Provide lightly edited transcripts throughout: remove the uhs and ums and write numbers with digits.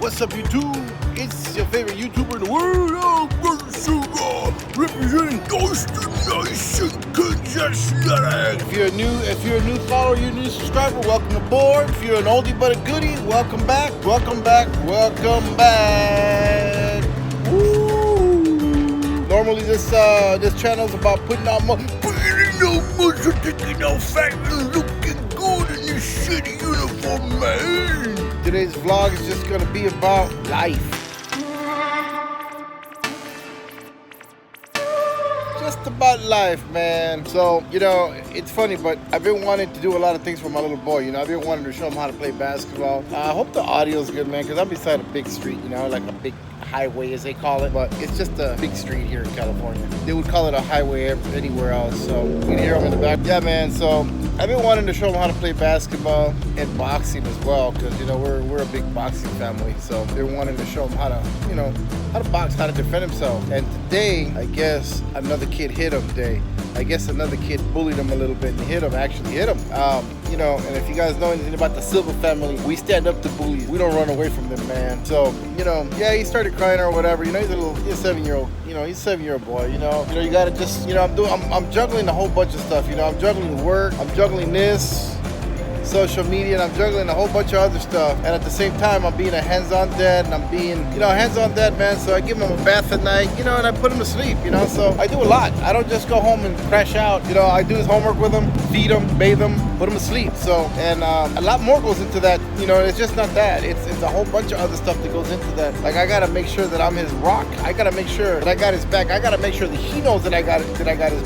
What's up, YouTube? It's your favorite YouTuber in the world, representing Ghost Nation, Kansas City. If you're a new follower, you're a new subscriber, welcome aboard. If you're an oldie but a goodie, welcome back. Woo! Normally, this channel is about putting out muscle, taking out fat, and looking good in this shitty uniform, man. Today's vlog is just gonna be about life. Just about life, man. So, it's funny, but I've been wanting to do a lot of things for my little boy. I've been wanting to show him how to play basketball. I hope the audio's good, man, because I'm beside a big street, like a big highway, as they call it, but it's just a big street here in California. They would call it a highway anywhere else, so you can hear them in the back. Yeah, man, so I've been wanting to show him how to play basketball and boxing as well, because we're a big boxing family. So they're wanting to show him how to box, how to defend himself. And today, I guess another kid hit him today. I guess another kid bullied him a little bit and actually hit him. And if you guys know anything about the Silva family, we stand up to bullies. We don't run away from them, man. So, he started crying or whatever. He's a 7-year-old. He's a 7-year-old boy. You gotta just, I'm juggling a whole bunch of stuff. I'm juggling work. I'm juggling this, social media, and I'm juggling a whole bunch of other stuff. And at the same time, I'm being a hands-on dad, and I'm being, hands-on dad, man. So I give him a bath at night, and I put him to sleep, So I do a lot. I don't just go home and crash out. I do his homework with him, feed him, bathe him, put him to sleep. So, and a lot more goes into that. It's just not that. It's a whole bunch of other stuff that goes into that. Like, I gotta make sure that I'm his rock. I gotta make sure that I got his back. I gotta make sure that he knows that I got his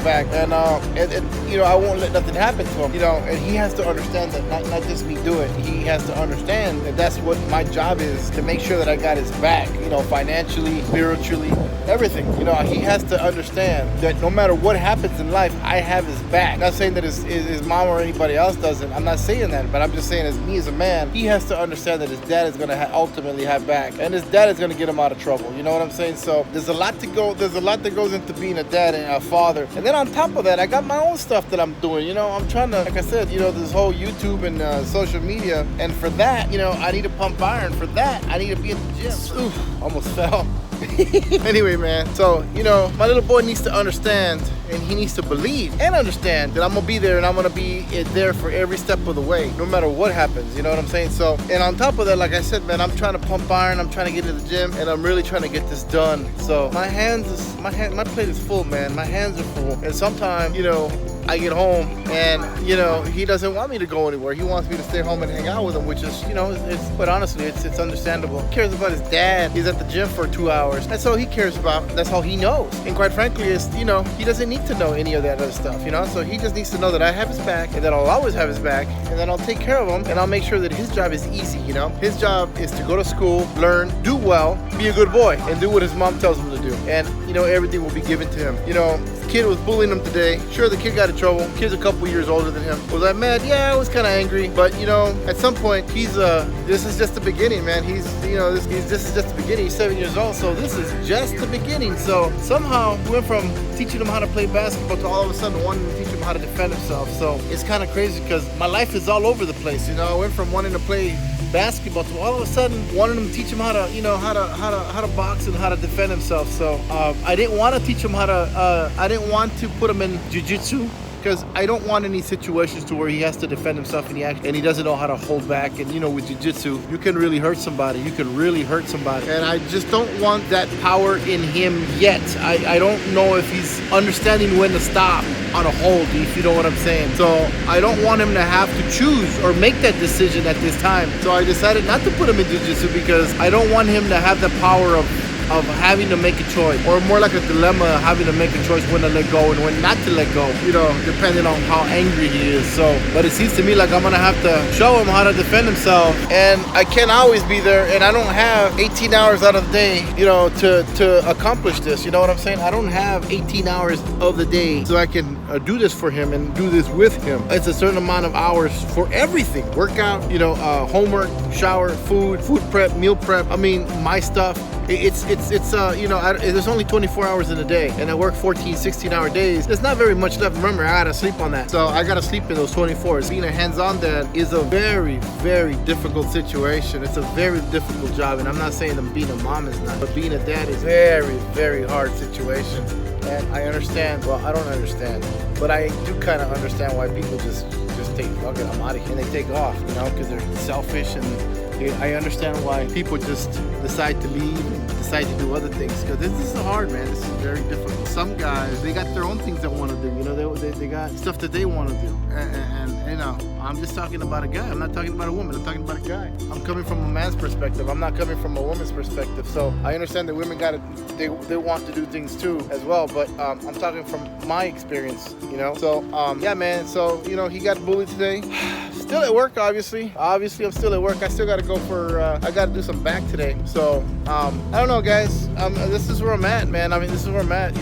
back. And I won't let nothing happen to him. And he has to understand that. Not just me do it. He has to understand that that's what my job is, to make sure that I got his back, financially, spiritually, everything. He has to understand that no matter what happens in life, I have his back. I'm not saying that his mom or anybody else doesn't. I'm not saying that, but I'm just saying as me as a man, he has to understand that his dad is going to ultimately have back, and his dad is going to get him out of trouble. You know what I'm saying? So there's a lot that goes into being a dad and a father. And then on top of that, I got my own stuff that I'm doing. I'm trying to, like I said, this whole YouTube and social media, and for that, I need to pump iron. For that, I need to be at the gym. Oof, almost fell. Anyway, man, so my little boy needs to understand, and he needs to believe and understand that I'm gonna be there, and I'm gonna be there for every step of the way, no matter what happens. You know what I'm saying? So, and on top of that, like I said, man, I'm trying to pump iron, I'm trying to get to the gym, and I'm really trying to get this done. So my plate is full, man. My hands are full, and sometimes I get home and he doesn't want me to go anywhere. He wants me to stay home and hang out with him, which is but honestly, it's understandable. He cares about his dad. He's at the gym for 2 hours. That's all he cares about. That's all he knows. And quite frankly, is he doesn't need to know any of that other stuff. So he just needs to know that I have his back, and that I'll always have his back, and that I'll take care of him, and I'll make sure that his job is easy. His job is to go to school, learn, do well, be a good boy, and do what his mom tells him to do. And everything will be given to him. The kid was bullying him today. Sure, the kid got in trouble. Kid's a couple years older than him. Was I mad? Yeah, I was kind of angry. But at some point, this is just the beginning, man. This is just the beginning. He's 7 years old, so this is just the beginning. So somehow we went from teaching him how to play basketball to all of a sudden wanting to teach him how to defend himself. So it's kind of crazy because my life is all over the place. I went from wanting to play basketball to all of a sudden wanting him to teach him how to box and how to defend himself. So I didn't want to teach him I didn't want to put him in jiu-jitsu, because I don't want any situations to where he has to defend himself and he doesn't know how to hold back. And with jiu-jitsu, you can really hurt somebody. And I just don't want that power in him yet. I don't know if he's understanding when to stop on a hold, if you know what I'm saying. So I don't want him to have to choose or make that decision at this time. So I decided not to put him in jiu-jitsu, because I don't want him to have the power of having to make a choice, or more like a dilemma of having to make a choice when to let go and when not to let go, depending on how angry he is. So, but it seems to me like I'm gonna have to show him how to defend himself, and I can't always be there, and I don't have 18 hours out of the day, to accomplish this. You know what I'm saying? I don't have 18 hours of the day so I can do this for him and do this with him. It's a certain amount of hours for everything: workout, homework, shower, food prep, meal prep. I mean, my stuff, there's only 24 hours in a day, and I work 14, 16-hour days. There's not very much left. Remember, I gotta sleep on that. So I gotta sleep in those 24s. Being a hands-on dad is a very, very difficult situation. It's a very difficult job, and I'm not saying that being a mom is not, but being a dad is very, very hard situation. And I understand, well, I don't understand, but I do kind of understand why people just take, fuck it, I'm out of here, and they take off, because they're selfish, and I understand why people just decide to leave and decide to do other things, because this is hard, man. This is very difficult. Some guys, they got their own things they want to do, they got stuff that they want to do, and I'm just talking about a guy. I'm not talking about a woman. I'm talking about a guy. I'm coming from a man's perspective. I'm not coming from a woman's perspective. So I understand that women they want to do things too as well, but I'm talking from my experience, So yeah, man. So he got bullied today. Still at work, obviously. Obviously, I'm still at work. I still got to go I got to do some back today. So I don't know, guys. This is where I'm at, man. This is where I'm at.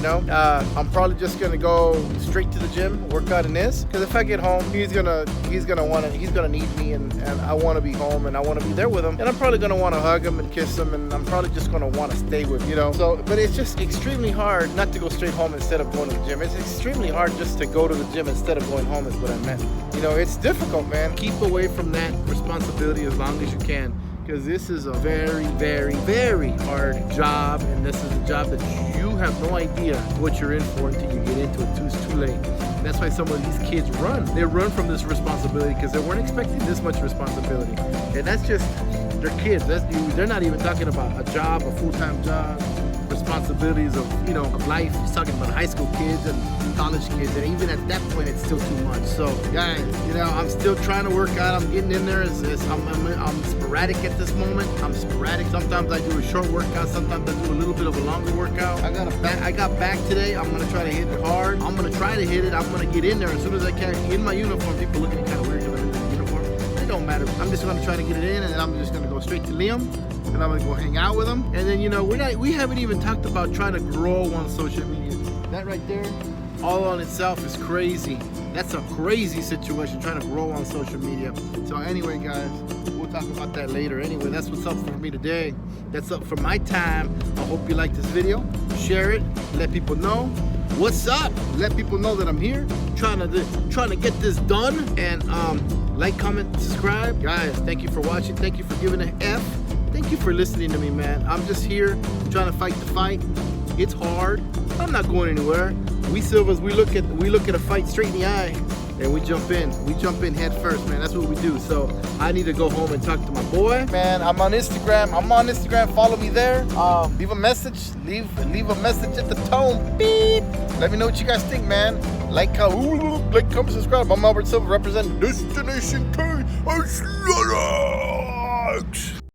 I'm probably just gonna go straight to the gym, work out in this, because if I get home, he's gonna need me, and I want to be home, and I want to be there with him, and I'm probably gonna want to hug him and kiss him, and I'm probably just gonna want to stay with him, So, but it's just extremely hard not to go straight home instead of going to the gym. It's extremely hard just to go to the gym instead of going home, is what I meant. It's difficult, man. Keep away from that responsibility as long as you can, because this is a very, very, very hard job, and this is a job that you have no idea what you're in for until you get into it. It's too late. That's why some of these kids run. They run from this responsibility because they weren't expecting this much responsibility, and that's just, they're kids. They're not even talking about a job, a full-time job, responsibilities of life. He's talking about high school kids and college kids, and even at that point, it's still too much. So, guys, I'm still trying to work out. I'm getting in there. I'm sporadic at this moment. I'm sporadic. Sometimes I do a short workout. Sometimes I do a little bit of a longer workout. I got back today. I'm gonna try to hit it hard. I'm gonna try to hit it. I'm gonna get in there as soon as I can. In my uniform, people look at me kind of weird because I'm in the uniform. It don't matter. I'm just gonna try to get it in, and then I'm just gonna go straight to Liam. And I'm gonna go hang out with him. And then we haven't even talked about trying to grow on social media. That right there, all on itself is crazy. That's a crazy situation, trying to grow on social media. So anyway, guys, we'll talk about that later. Anyway, that's what's up for me today. That's up for my time. I hope you like this video. Share it. Let people know what's up. Let people know that I'm here, trying to get this done. And like, comment, subscribe. Guys, thank you for watching. Thank you for giving an F. Thank you for listening to me, man. I'm just here trying to fight the fight. It's hard. I'm not going anywhere. We Silvas, we look at a fight straight in the eye, and we jump in. We jump in head first, man. That's what we do. So I need to go home and talk to my boy. Man, I'm on Instagram. Follow me there. Leave a message. Leave a message at the tone. Beep. Let me know what you guys think, man. Like, comment, subscribe. I'm Albert Silva, representing Destination K.